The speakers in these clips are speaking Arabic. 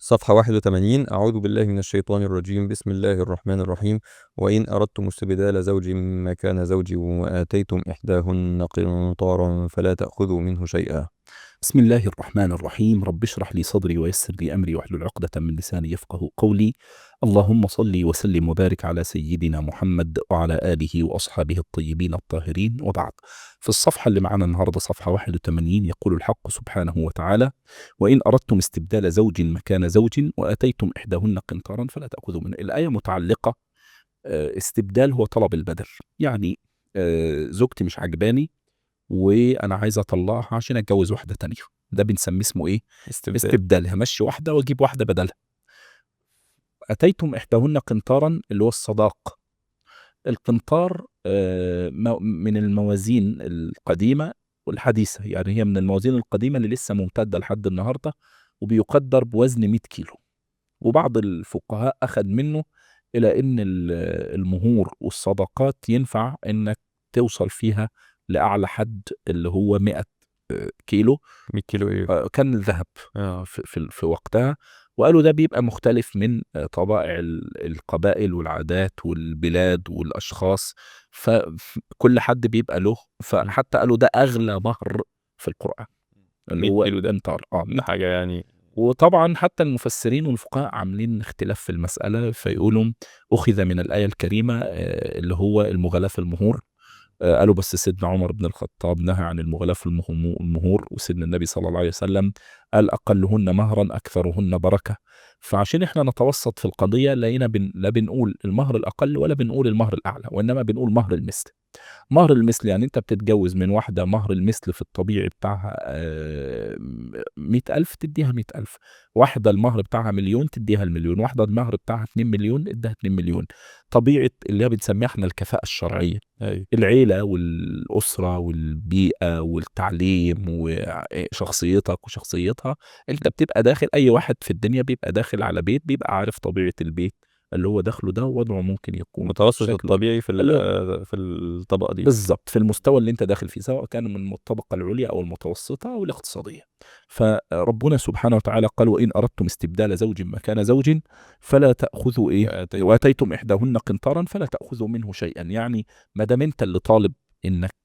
صفحة 81. أعوذ بالله من الشيطان الرجيم. بسم الله الرحمن الرحيم. وإن أردتم استبدال زوج مكان زوج وآتيتم إحداهن قنطارا فلا تأخذوا منه شيئا. بسم الله الرحمن الرحيم. رب اشرح لي صدري ويسر لي أمري واحلل عقدة من لساني يفقه قولي. اللهم صل وسلم وبارك على سيدنا محمد وعلى آله وأصحابه الطيبين الطاهرين، وبعد. في الصفحة اللي معنا النهاردة صفحة 81 يقول الحق سبحانه وتعالى: وإن أردتم استبدال زوج مكان زوج وآتيتم إحداهن قنطارا فلا تأخذوا منه. الآية متعلقة، استبدال هو طلب البدل. يعني زوجتي مش عجباني وانا عايز اطلعها عشان اتجوز واحده تانية، ده بنسميه اسمه ايه؟ استبدال. استبدال. همشي واحده واجيب واحده بدلها. اتيتم احداهن قنطارا اللي هو الصداق. القنطار من الموازين القديمه والحديثه، يعني هي من الموازين القديمه اللي لسه ممتده لحد النهارده، وبيقدر بوزن 100 كيلو. وبعض الفقهاء اخذ منه الى ان المهور والصداقات ينفع انك توصل فيها لاعلى حد اللي هو 100 كيلو. 100 كيلو إيه؟ كان الذهب في وقتها. وقالوا ده بيبقى مختلف من طبائع القبائل والعادات والبلاد والأشخاص، فكل حد بيبقى له. فحتى قالوا ده أغلى مهر في القرآن، اللي 100 هو كيلو ده القنطار. ده حاجة يعني. وطبعا حتى المفسرين والفقهاء عاملين اختلاف في المسألة، فيقولوا أخذ من الآية الكريمة اللي هو المغالاة في المهور. قالوا بس سيدنا عمر بن الخطاب نهى عن المغالاة في المهور، وسيدنا النبي صلى الله عليه وسلم قال أقلهن مهرا أكثرهن بركة. فعشان احنا نتوسط في القضية لقينا لا بنقول المهر الأقل ولا بنقول المهر الأعلى، وإنما بنقول مهر المثل. مهر المثل يعني انت بتتجوز من واحدة مهر المثل في الطبيعي بتاعها 100,000 تديها 100,000. واحدة المهر بتاعها مليون تديها المليون. واحدة المهر بتاعها 2 مليون ادها 2 مليون. طبيعة اللي هي بنسميها احنا الكفاءة الشرعية، أيوة. العيلة والأسرة والبيئة والتعليم وشخصيتك وشخصيتها. انت بتبقى داخل، أي واحد في الدنيا بيبقى داخل على بيت، بيبقى عارف طبيعة البيت اللي هو داخله ده وضعه ممكن يكون متوسط شكله. الطبيعي اللي في الطبقة دي. بالظبط في المستوى اللي انت داخل فيه، سواء كان من الطبقة العليا او المتوسطة او الاقتصادية. فربنا سبحانه وتعالى قال: وإن أردتم استبدال زوج مكان زوج فلا تأخذوا ايه، وآتيتم إحداهن قنطارا فلا تأخذوا منه شيئا. يعني ما دام انت اللي طالب انك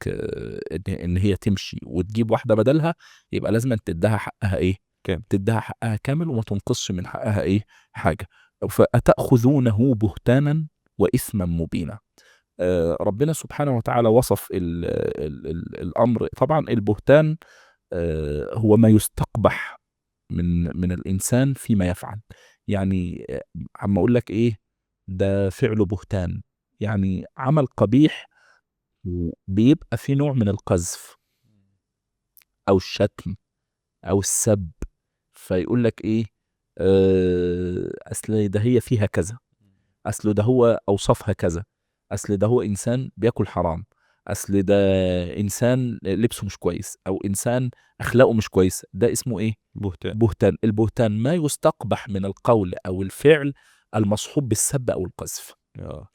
ان هي تمشي وتجيب واحدة بدلها، يبقى لازم تديها حقها ايه؟ كام؟ تديها حقها كامل وما تنقصش من حقها ايه حاجة. فأتأخذونه بهتانا وإثما مبينا. ربنا سبحانه وتعالى وصف ال الأمر. طبعا البهتان هو ما يستقبح من الإنسان فيما يفعل. يعني عم أقول لك إيه، ده فعله بهتان، يعني عمل قبيح، وبيبقى في نوع من القذف أو الشتم أو السب. فيقول لك إيه، أصل ده هي فيها كذا، أصل ده هو أوصافها كذا، أصل ده هو إنسان بياكل حرام، أصل ده إنسان لبسه مش كويس، أو إنسان أخلاقه مش كويس. ده اسمه إيه؟ بهتان. بهتان. البهتان ما يستقبح من القول أو الفعل المصحوب بالسب أو القذف. اه.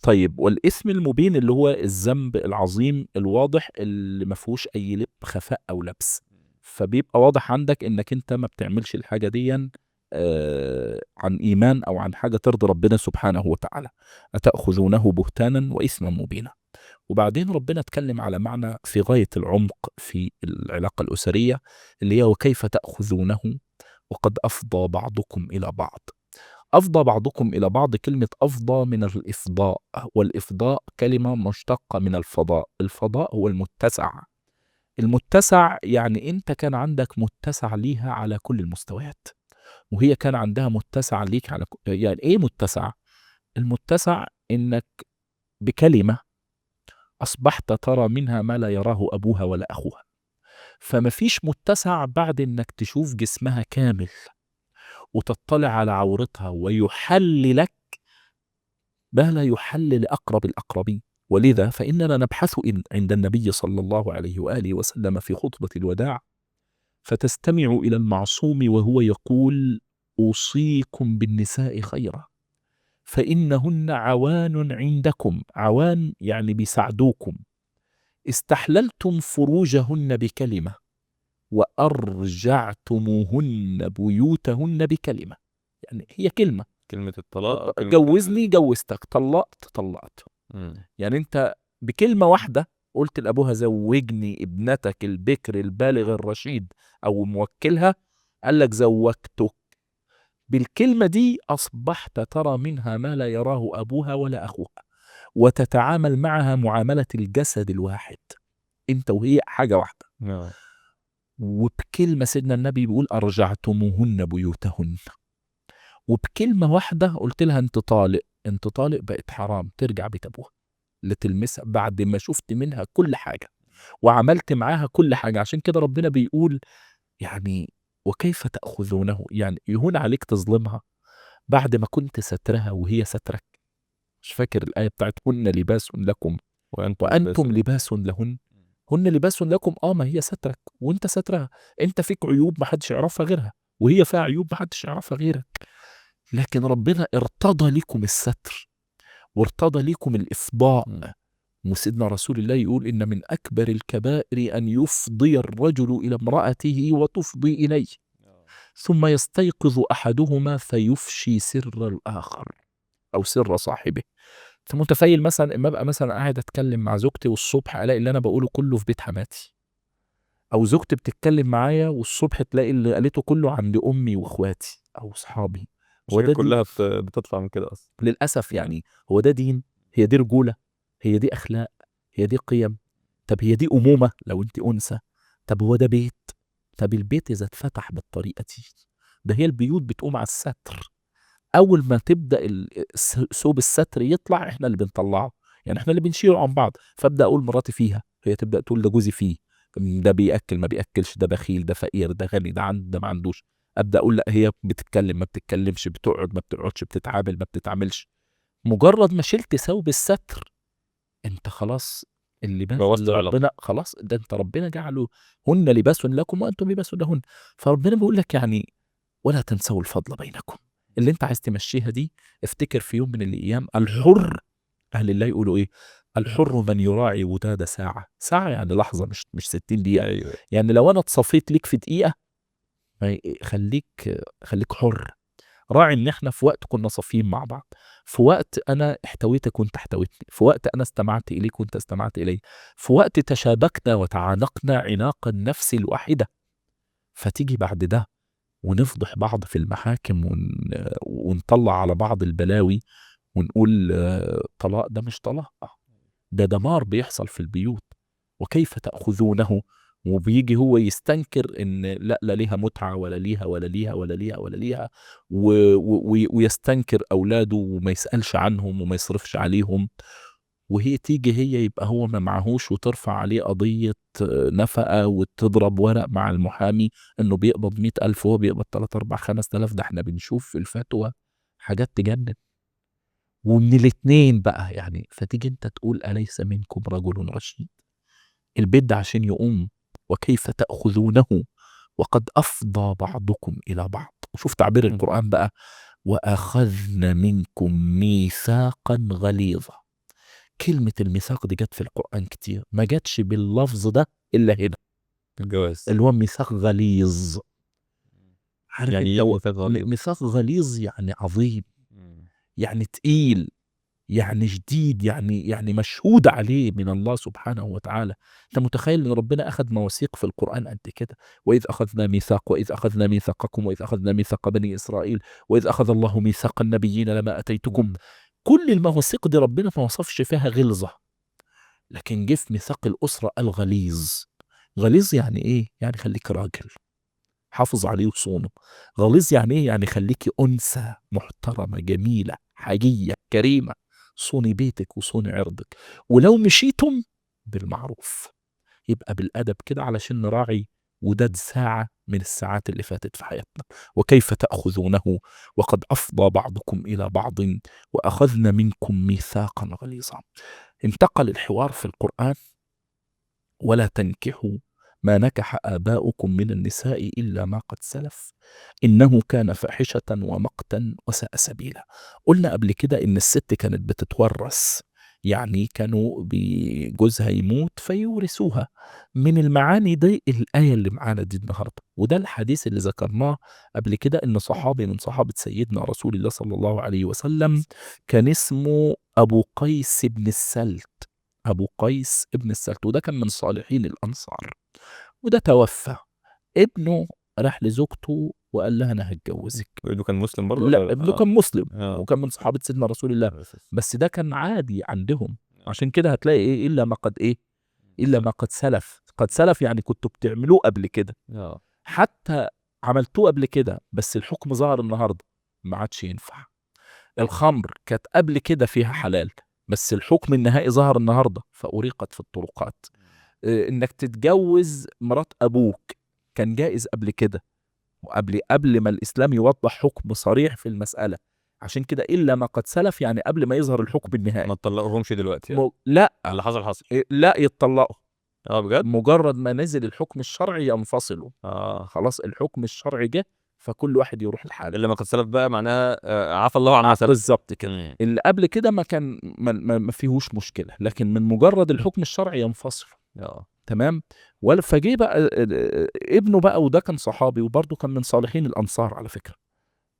طيب، والإثم المبين اللي هو الذنب العظيم الواضح اللي ما فيهوش أي لب خفاء أو لبس. فبيبقى واضح عندك إنك أنت ما بتعملش الحاجة دي عن إيمان أو عن حاجة ترضي ربنا سبحانه وتعالى. أتأخذونه بهتانا وإثما مبينا. وبعدين ربنا اتكلم على معنى في غاية العمق في العلاقة الأسرية، اللي هي وكيف تأخذونه وقد أفضى بعضكم إلى بعض. أفضى بعضكم إلى بعض، كلمة أفضى من الإفضاء، والإفضاء كلمة مشتقة من الفضاء. الفضاء هو المتسع. المتسع يعني أنت كان عندك متسع ليها على كل المستويات، وهي كان عندها متسع ليك على يعني إيه متسع؟ المتسع إنك بكلمة أصبحت ترى منها ما لا يراه أبوها ولا أخوها. فما فيش متسع بعد إنك تشوف جسمها كامل وتطلع على عورتها ويحل لك ما لا يحل لأقرب الأقربين. ولذا فإننا نبحث عند النبي صلى الله عليه وآله وسلم في خطبة الوداع، فتستمع إلى المعصوم وهو يقول: أوصيكم بالنساء خيرا، فإنهن عوان عندكم. عوان يعني بيساعدوكم. استحللتم فروجهن بكلمة، وأرجعتموهن بيوتهن بكلمة. يعني هي كلمة، كلمة الطلاق كلمة جوزني جوزتك، طلقت طلقت. مم. يعني انت بكلمة واحدة قلت لأبوها زوجني ابنتك البكر البالغ الرشيد، أو موكلها قال لك زوجتك. بالكلمة دي أصبحت ترى منها ما لا يراه أبوها ولا أخوها، وتتعامل معها معاملة الجسد الواحد، انت وهي حاجة واحدة. نعم. وبكلمة سيدنا النبي بيقول أرجعتموهن بيوتهن، وبكلمة واحدة قلت لها انت طالق، انت طالق، بقت حرام ترجع بيت أبوها لتلمسها بعد ما شفت منها كل حاجة وعملت معاها كل حاجة. عشان كده ربنا بيقول يعني وكيف تأخذونه، يعني يهون عليك تظلمها بعد ما كنت سترها وهي سترك. مش فاكر الآية بتاعت هن لباس لكم وأنتم لباس لهن. هن لباس لكم، ما هي سترك وانت سترها. انت فيك عيوب ما حدش يعرفها غيرها، وهي فيها عيوب ما حدش يعرفها غيرك، لكن ربنا ارتضى لكم الستر وارتضى لكم الإفضاء. وسيدنا رسول الله يقول إن من أكبر الكبائر أن يفضي الرجل إلى امرأته وتفضي إليه، ثم يستيقظ أحدهما فيفشي سر الآخر أو سر صاحبه. أنت متخيل مثلا إما أبقى مثلا قاعد أتكلم مع زوجتي والصبح ألاقي اللي أنا بقوله كله في بيت حماتي، أو زوجتي بتتكلم معايا والصبح تلاقي اللي قالته كله عند أمي وإخواتي أو أصحابي. هو المشاكل ده دين؟ كلها بتطلع من كده أصلا. للأسف يعني. هو ده دين؟ هي دي رجولة؟ هي دي أخلاق؟ هي دي قيم؟ طب هي دي أمومة لو أنت أنثى؟ طب هو ده بيت؟ طب البيت إذا اتفتح بالطريقة دي، ده هي البيوت بتقوم على الستر. أول ما تبدأ ثوب الستر يطلع إحنا اللي بنطلعه، يعني إحنا اللي بنشيله عن بعض. فأبدأ أقول مراتي فيها، هي تبدأ تقول ده جوزي فيه، ده بيأكل ما بيأكلش، ده بخيل، ده فقير، ده غني، ده عنده، ده ما عندوش. أبدأ أقول لا، هي بتتكلم ما بتتكلمش، بتقعد ما بتقعدش، بتتعامل ما بتتعاملش. مجرد ما شلت ثوب الستر انت خلاص اللباس بوظت اللي العلاقة. ربنا خلاص، ده انت ربنا جعله هن لباس لكم وانتم لباس لهن. فربنا بيقول لك يعني ولا تنسوا الفضل بينكم. اللي انت عايز تمشيها دي، افتكر في يوم من الايام الحر، اهل الله يقولوا ايه؟ الحر من يراعي وداد ساعة. ساعة يعني لحظة، مش 60 دقيقة. أيوه. يعني لو انا اتصفيت ليك في دقيقة، خليك حر. راعي ان احنا في وقت كنا صافيين مع بعض، في وقت انا احتويتك وانت احتويتني، في وقت انا استمعت اليك وانت استمعت الي، في وقت تشابكنا وتعانقنا عناق النفس الواحده. فتيجي بعد ده ونفضح بعض في المحاكم ونطلع على بعض البلاوي ونقول طلاق؟ ده مش طلاق، ده دمار بيحصل في البيوت. وكيف تأخذونه؟ وبيجي هو يستنكر ان لا ليها متعة ولا ليها ولا ليها ولا ليها ولا ليها، ويستنكر اولاده وما يسألش عنهم وما يصرفش عليهم. وهي تيجي هي يبقى هو ما معهوش وترفع عليه قضية نفقة وتضرب ورق مع المحامي انه بيقبض 100,000 وهو بيقبض 3 4 5,000. ده احنا بنشوف في الفتوى حاجات تجنن. ومن الاتنين بقى يعني، فتيجي انت تقول أليس منكم رجل رشيد؟ البيت ده عشان يقوم. وكيف تأخذونه وقد أفضى بعضكم إلى بعض. وشوف تعبير القرآن بقى، وأخذن منكم ميثاقا غليظا. كلمة الميثاق دي جت في القرآن كتير، ما جاتش باللفظ ده إلا هنا، الجواز. اللي هو ميثاق غليظ. عارف يعني انت ايه ميثاق غليظ؟ ميثاق غليظ يعني عظيم، مم. يعني تقيل، يعني شديد، يعني مشهود عليه من الله سبحانه وتعالى. انت متخيل ان ربنا اخذ مواثيق في القرآن قد كده؟ واذ اخذنا ميثاق، واذ اخذنا ميثاقكم، واذ اخذنا ميثاق بني اسرائيل، واذ اخذ الله ميثاق النبيين لما اتيتكم. كل المواثيق دي ربنا ما وصفش فيها غلظة، لكن جه في ميثاق الاسرة الغليظ. غليظ يعني ايه؟ يعني خليك راجل، حافظ عليه وصونه. غليظ يعني ايه؟ يعني خليكي انثى محترمه جميله حاجيه كريمه، صوني بيتك وصوني عرضك. ولو مشيتم بالمعروف، يبقى بالادب كده علشان نراعي وداد ساعه من الساعات اللي فاتت في حياتنا. وكيف تاخذونه وقد افضى بعضكم الى بعض واخذن منكم ميثاقا غليظا. انتقل الحوار في القران: ولا تنكحوا ما نكح آباؤكم من النساء إلا ما قد سلف إنه كان فاحشة ومقتا وساء سبيلا. قلنا قبل كده إن الست كانت بتتورث، يعني كانوا جوزها يموت فيورثوها. من المعاني دي الآية اللي معانا دي النهاردة، وده الحديث اللي ذكرناه قبل كده، إن صحابي من صحابة سيدنا رسول الله صلى الله عليه وسلم كان اسمه أبو قيس بن السلت. أبو قيس بن السلت، وده كان من صالحين الأنصار، وده توفى. ابنه راح لزوجته وقال لها أنا هتجوزك. وابنه كان مسلم برضه لا، ولا؟ ابنه كان مسلم اه وكان من صحابة سيدنا رسول الله، بس ده كان عادي عندهم. عشان كده هتلاقي ايه، الا ما قد ايه، الا ما قد سلف. قد سلف يعني كنتوا بتعملوه قبل كده، اه حتى عملتوه قبل كده بس الحكم ظهر النهارده ما عادش ينفع. الخمر كانت قبل كده فيها حلال، بس الحكم النهائي ظهر النهارده فأريقت في الطرقات. انك تتجوز مرات ابوك كان جائز قبل كده، وقبل ما الاسلام يوضح حكم صريح في المسألة. عشان كده الا ما قد سلف يعني قبل ما يظهر الحكم النهائي. ما تطلقهمش دلوقتي يعني. لا، اللي حصل حصل. لا يتطلقوا. اه بجد. مجرد ما نزل الحكم الشرعي ينفصلوا. اه خلاص الحكم الشرعي جه، فكل واحد يروح لحاله. اللي ما قد سلف بقى معناها عفى الله عما سلف. بالظبط كده. اللي قبل كده ما كان ما فيهوش مشكلة، لكن من مجرد الحكم الشرعي ينفصل. اه تمام. فجه بقى ابنه بقى، وده كان صحابي وبرضه كان من صالحين الأنصار على فكرة.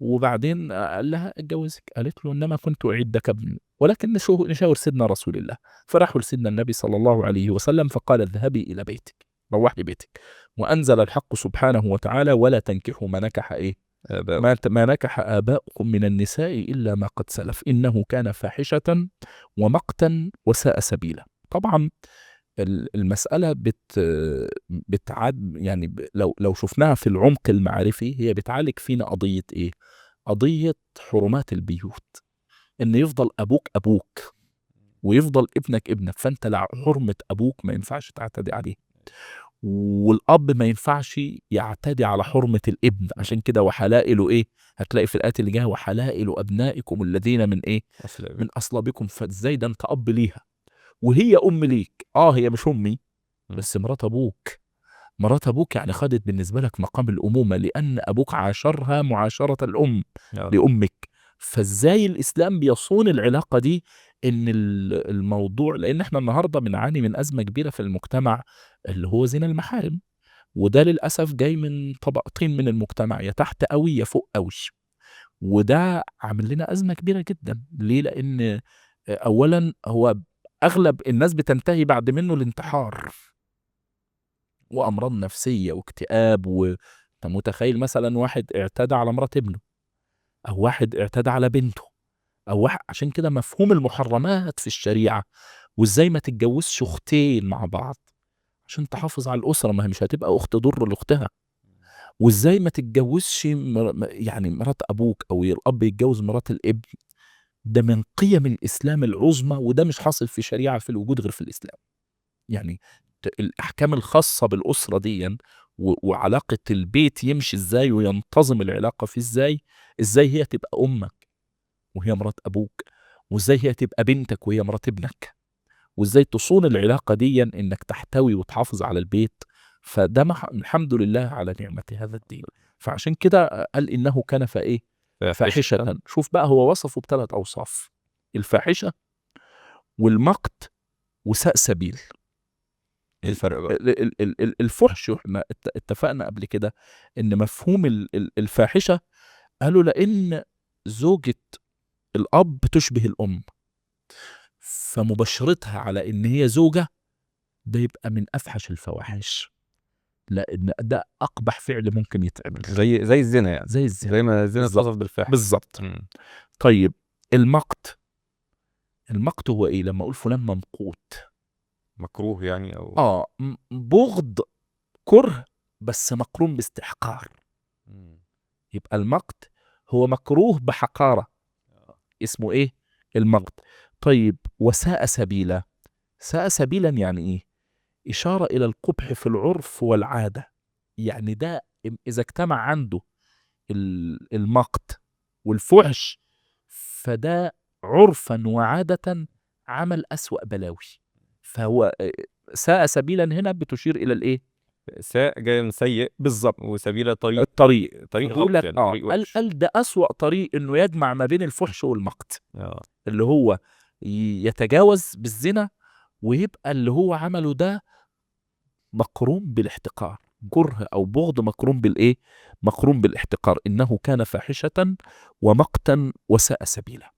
وبعدين قال لها اتجوزك، قالت له انما كنت اعدك ابن، ولكن نشاور سيدنا رسول الله. فراحوا لسيدنا النبي صلى الله عليه وسلم فقال اذهبي الى بيتك، روحي بيتك. وانزل الحق سبحانه وتعالى ولا تنكحوا ما نكح ايه، آباؤه. ما نكح آباؤكم من النساء إلا ما قد سلف إنه كان فاحشة ومقتا وساء سبيلا. طبعا المسألة بتعاد يعني لو شفناها في العمق المعرفي هي بتعالج فينا قضية إيه؟ قضية حرمات البيوت. إن يفضل أبوك أبوك ويفضل ابنك ابنك، فأنت حرمة أبوك ما ينفعش تعتدي عليه، والأب ما ينفعش يعتدي على حرمة الابن. عشان كده وحلائل إيه؟ هتلاقي في الآيات اللي جايه وحلائل أبنائكم الذين من إيه؟ من أصلابكم. فإزاي ده أنت أب ليها وهي أم ليك. هي مش أمي بس مرات أبوك. مرات أبوك يعني خدت بالنسبة لك مقام الأمومة، لأن أبوك عاشرها معاشرة الأم لأمك. فإزاي الإسلام بيصون العلاقة دي؟ إن الموضوع، لأن إحنا النهاردة بنعاني من أزمة كبيرة في المجتمع اللي هو زنا المحارم، وده للأسف جاي من طبقتين من المجتمع، يا تحت قوي يا فوق قوي. وده عامل لنا أزمة كبيرة جدا. ليه؟ لأن أولا هو أغلب الناس بتنتهي بعد منه الانتحار وأمراض نفسية واكتئاب. أنت متخيل مثلا واحد اعتدى على مرات ابنه، أو واحد اعتدى على بنته، أو واحد. عشان كده مفهوم المحرمات في الشريعة، وإزاي ما تتجوزش أختين مع بعض عشان تحافظ على الأسرة، ما هي مش هتبقى أخت ضر لأختها. وإزاي ما تتجوزش يعني مرات أبوك، أو الأب يتجوز مرات الابن. ده من قيم الإسلام العظمى، وده مش حاصل في شريعة في الوجود غير في الإسلام. يعني الأحكام الخاصة بالأسرة دي وعلاقة البيت يمشي إزاي وينتظم العلاقة فيه إزاي هي تبقى أمك وهي مرات أبوك، وإزاي هي تبقى بنتك وهي مرات ابنك، وإزاي تصون العلاقة دي إنك تحتوي وتحافظ على البيت. فده الحمد لله على نعمة هذا الدين. فعشان كده قال إنه كان فإيه؟ فاحشة. شوف بقى هو وصفه بثلاث أوصاف: الفاحشة والمقت وساء سبيل. ايه الفرق بقى؟ الفحش احنا اتفقنا قبل كده ان مفهوم الفاحشة، قالوا لان زوجة الاب تشبه الام، فمباشرتها على ان هي زوجة ده يبقى من افحش الفواحش، لان ده اقبح فعل ممكن يتعمل. زي الزنا يعني. زي الزنا. زي ما الزنا بالظبط. اتوصف بالفاحش. بالظبط. طيب المقت هو ايه؟ لما اقول فلان ممقوت، مكروه يعني او بغض، كره بس مقرون باستحقار. يبقى المقت هو مكروه بحقارة، اسمه ايه؟ المقت. طيب وساء سبيلا. ساء سبيلا يعني ايه؟ إشارة إلى القبح في العرف والعادة. يعني ده إذا اجتمع عنده المقت والفحش، فده عرفا وعادة عمل أسوأ بلاوي. فهو ساء سبيلا هنا بتشير إلى الإيه؟ ساء جاي من سيء. بالظبط. وسبيلة طريق بيقول غلط لك يعني طريق وحش. قال ده أسوأ طريق إنه يجمع ما بين الفحش والمقت، اللي هو يتجاوز بالزنا ويبقى اللي هو عمله ده مقرون بالاحتقار، كره أو بغض مقرون بالإيه؟ مقرون بالاحتقار، إنه كان فاحشة ومقتا وساء سبيلا.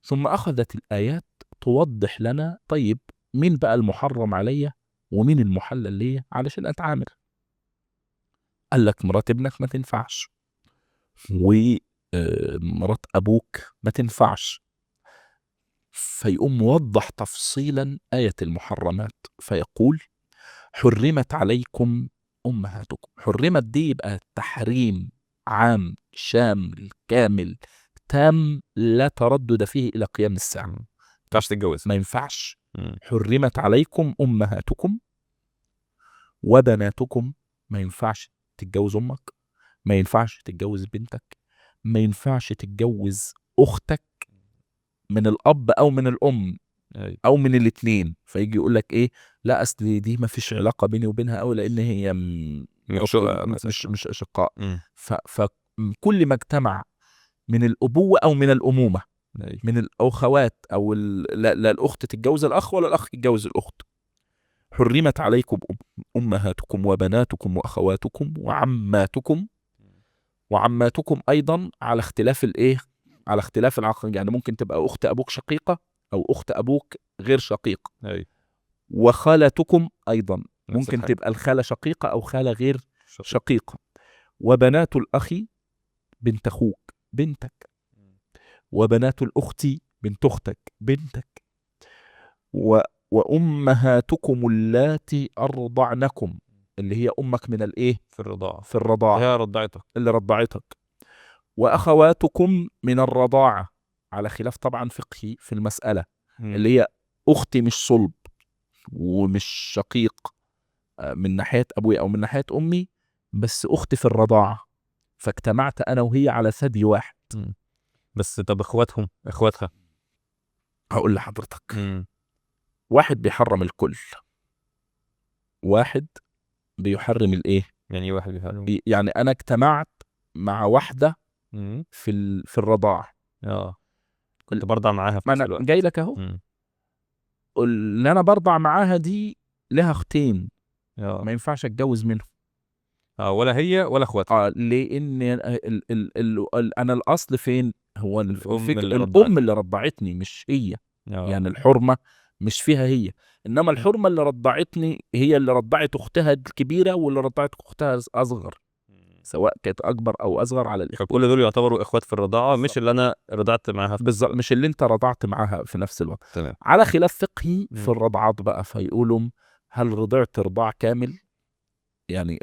ثم أخذت الآيات توضح لنا طيب مين بقى المحرم عليا ومين المحلل ليا علشان أتعامل. قال لك مرات ابنك ما تنفعش، ومرات أبوك ما تنفعش، فيقوم موضح تفصيلا آية المحرمات فيقول حرمت عليكم أمهاتكم. حرمت دي يبقى تحريم عام شامل كامل تام لا تردد فيه إلى قيام الساعة. ما ينفعش تتجوز. ما ينفعش. حرمت عليكم أمهاتكم وبناتكم. ما ينفعش تتجوز أمك، ما ينفعش تتجوز بنتك، ما ينفعش تتجوز أختك من الأب أو من الأم أو من الاتنين. فيجي يقول لك إيه؟ لا أصل دي ما فيش علاقة بيني وبينها أوي لأن هي مش أشقاء. فكل ما اجتمع من الأبوة أو من الأمومة، من الأخوات أو لا الأخت تتجوز الأخ ولا الأخ يتجوز الأخت. حرمت عليكم أمهاتكم وبناتكم وأخواتكم وعماتكم. وعماتكم أيضا على اختلاف الإيه؟ على اختلاف العقل. يعني ممكن تبقى أخت أبوك شقيقة أو أخت أبوك غير شقيق. وخالتكم أيضا ممكن تبقى الخالة شقيقة أو خالة غير شقيقة. وبنات الأخ بنت أخوك بنتك، وبنات الأخت بنت أختك بنتك، وأمهاتكم اللاتي أرضعنكم، اللي هي أمك من الإيه؟ في الرضاعة. في الرضاعة هي رضعتك، اللي رضعتك. وأخواتكم من الرضاعة، على خلاف طبعا فقهي في المسألة، اللي هي أختي مش صلب ومش شقيق من ناحية أبوي أو من ناحية أمي، بس أختي في الرضاعة فاجتمعت أنا وهي على ثدي واحد. بس طب إخواتها هقول لحضرتك. واحد بيحرم الكل، واحد بيحرم الإيه؟ يعني واحد بيحرم، يعني أنا اجتمعت مع واحدة في الرضاعة، كنت برضع معاها في ما نفس أنا الوقت. جاي لك أهو. اللي أنا برضع معاها دي لها أختين، ما ينفعش أتجوز منهم. ولا هي ولا اخواتها. لان انا الاصل فين؟ هو الأم اللي رضعتني مش هي. يعني الحرمه مش فيها هي، انما الحرمه اللي رضعتني هي اللي رضعت اختها الكبيره واللي رضعت اختها اصغر، سواء كانت اكبر او اصغر على الاخوه. فكل دول يعتبروا اخوات في الرضاعه، مش اللي انا رضعت معاها بالظبط، مش اللي انت رضعت معاها في نفس الوقت. تمام. على خلاف فقهي في الرضعات بقى، فيقولوا هل رضعت رضاع كامل؟ يعني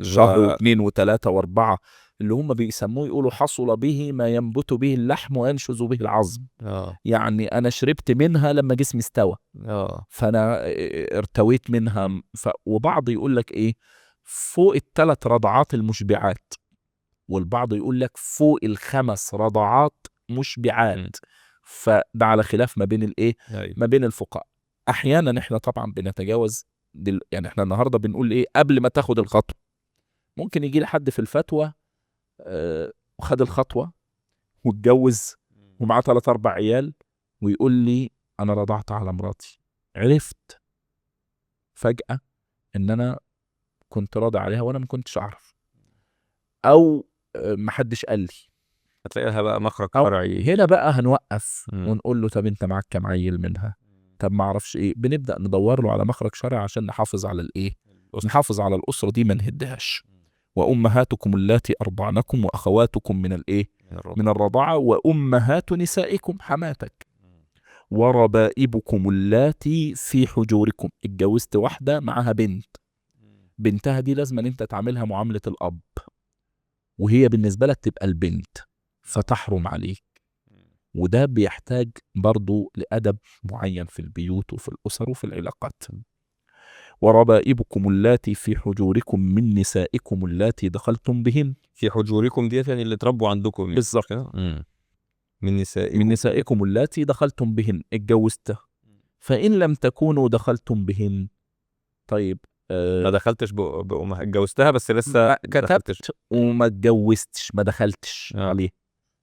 شهر واثنين وثلاثة واربعة، اللي هم بيسموه يقولوا حصل به ما ينبت به اللحم وينشز به العظم. يعني أنا شربت منها لما جسمي استوى، فأنا ارتويت منها. وبعض يقول لك إيه؟ فوق الثلاث رضعات المشبعات، والبعض يقول لك فوق الخمس رضعات مشبعات. فده على خلاف ما بين الإيه؟ ما بين الفقهاء. أحيانا إحنا طبعا بنتجاوز يعني احنا النهارده بنقول ايه؟ قبل ما تاخد الخطوه. ممكن يجي لحد في الفتوى وخد الخطوه واتجوز ومعاه 3 4 عيال ويقول لي انا رضعت على مراتي، عرفت فجاه ان انا كنت راضي عليها وانا ما كنتش اعرف، او ما حدش قال لي. هتلاقي لها بقى مخرج فرعي. هنا بقى هنوقف ونقول له طب انت معاك كام عيل منها؟ طب ما اعرفش ايه. بنبدا ندور له على مخرج شرعي عشان نحافظ على الايه؟ نحافظ على الاسره دي ما نهدهاش. وامهاتكم اللاتي ارضعنكم واخواتكم من الايه؟ من الرضاعه، وامهات نسائكم حماتك، وربائبكم اللاتي في حجوركم. اتجوزت واحده معاها بنت، بنتها دي لازم ان انت تعاملها معامله الاب، وهي بالنسبه لك تبقى البنت، فتحرم عليك. وده بيحتاج برضو لأدب معين في البيوت وفي الأسر وفي العلاقات. وربائبكم اللاتي في حجوركم من نسائكم اللاتي دخلتم بهن. في حجوركم ديت يعني اللي تربوا عندكم. بالظبط. من نسائكم اللاتي دخلتم بهن، اتجوزته. فإن لم تكونوا دخلتم بهن، طيب ما دخلتش بأمها، اتجوزتها بس لسه كتبت وما اتجوزتش، ما دخلتش عليه،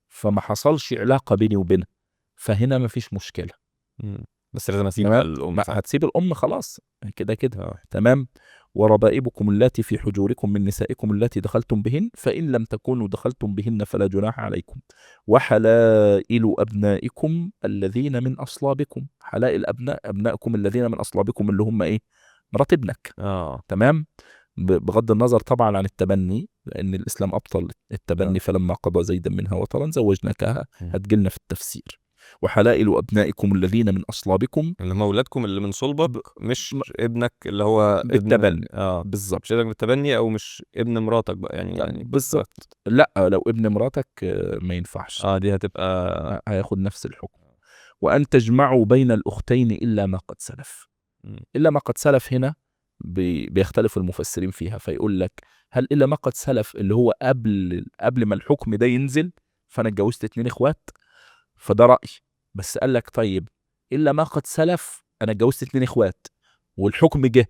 فما حصلش علاقة بيني وبينها، فهنا ما فيش مشكلة. بس لازم اسيب تمام؟ الام ما صح. هتسيب الام خلاص كده كده. اه. تمام. وربائبكم اللاتي في حجوركم من نسائكم اللاتي دخلتم بهن فإن لم تكونوا دخلتم بهن فلا جناح عليكم وحلائل أبنائكم الذين من أصلابكم. حلائل أبنائكم الذين من أصلابكم اللي هم إيه؟ مرات ابنك. اه. تمام. بغض النظر طبعا عن التبني لأن الإسلام أبطل التبني، فلما قضى زيدا منها وطرا زوجناكها، هتجيلنا في التفسير. وحلائل أبنائكم الذين من أصلابكم اللي هم اولادكم اللي من صلبك، مش م- ابنك اللي هو ابن. بالتبني. اه، بالظبط. مش ابنك بالتبني، او مش ابن مراتك بقى يعني بالظبط. لا لو ابن مراتك ما ينفعش، اه، دي هتبقى. هياخد نفس الحكم. وأن تجمعوا بين الأختين إلا ما قد سلف. مم. إلا ما قد سلف هنا بيختلف المفسرين فيها، فيقول لك هل إلا ما قد سلف اللي هو قبل ما الحكم ده ينزل فأنا اتجوزت 2 إخوات، فده رأي. بس قال لك طيب إلا ما قد سلف أنا اتجوزت 2 إخوات والحكم جه،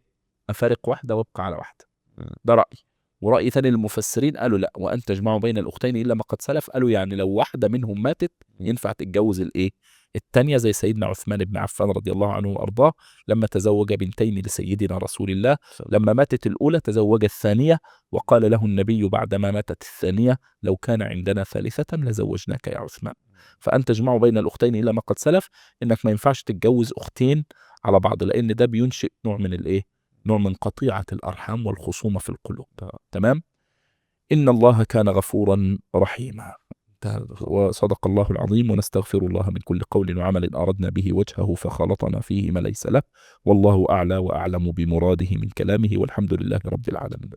أفارق واحدة وابقى على واحدة. مم. ده رأي. ورأي ثاني للمفسرين قالوا لا، وأن تجمعوا بين الأختين إلا ما قد سلف، قالوا يعني لو واحدة منهم ماتت ينفع تتجوز الإيه؟ التانية، زي سيدنا عثمان بن عفان رضي الله عنه وأرضاه لما تزوج بنتين لسيدنا رسول الله. لما ماتت الأولى تزوج الثانية، وقال له النبي بعدما ماتت الثانية لو كان عندنا ثالثة لزوجناك يا عثمان. فأن تجمعوا بين الأختين إلا ما قد سلف، إنك ما ينفعش تتجوز أختين على بعض لأن ده بينشئ نوع من الإيه؟ نوع من قطيعة الأرحام والخصومة في القلوب. تمام. إن الله كان غفورا رحيما. وصدق الله العظيم. ونستغفر الله من كل قول وعمل أردنا به وجهه فخالطنا فيه ما ليس له، والله أعلى وأعلم بمراده من كلامه، والحمد لله رب العالمين.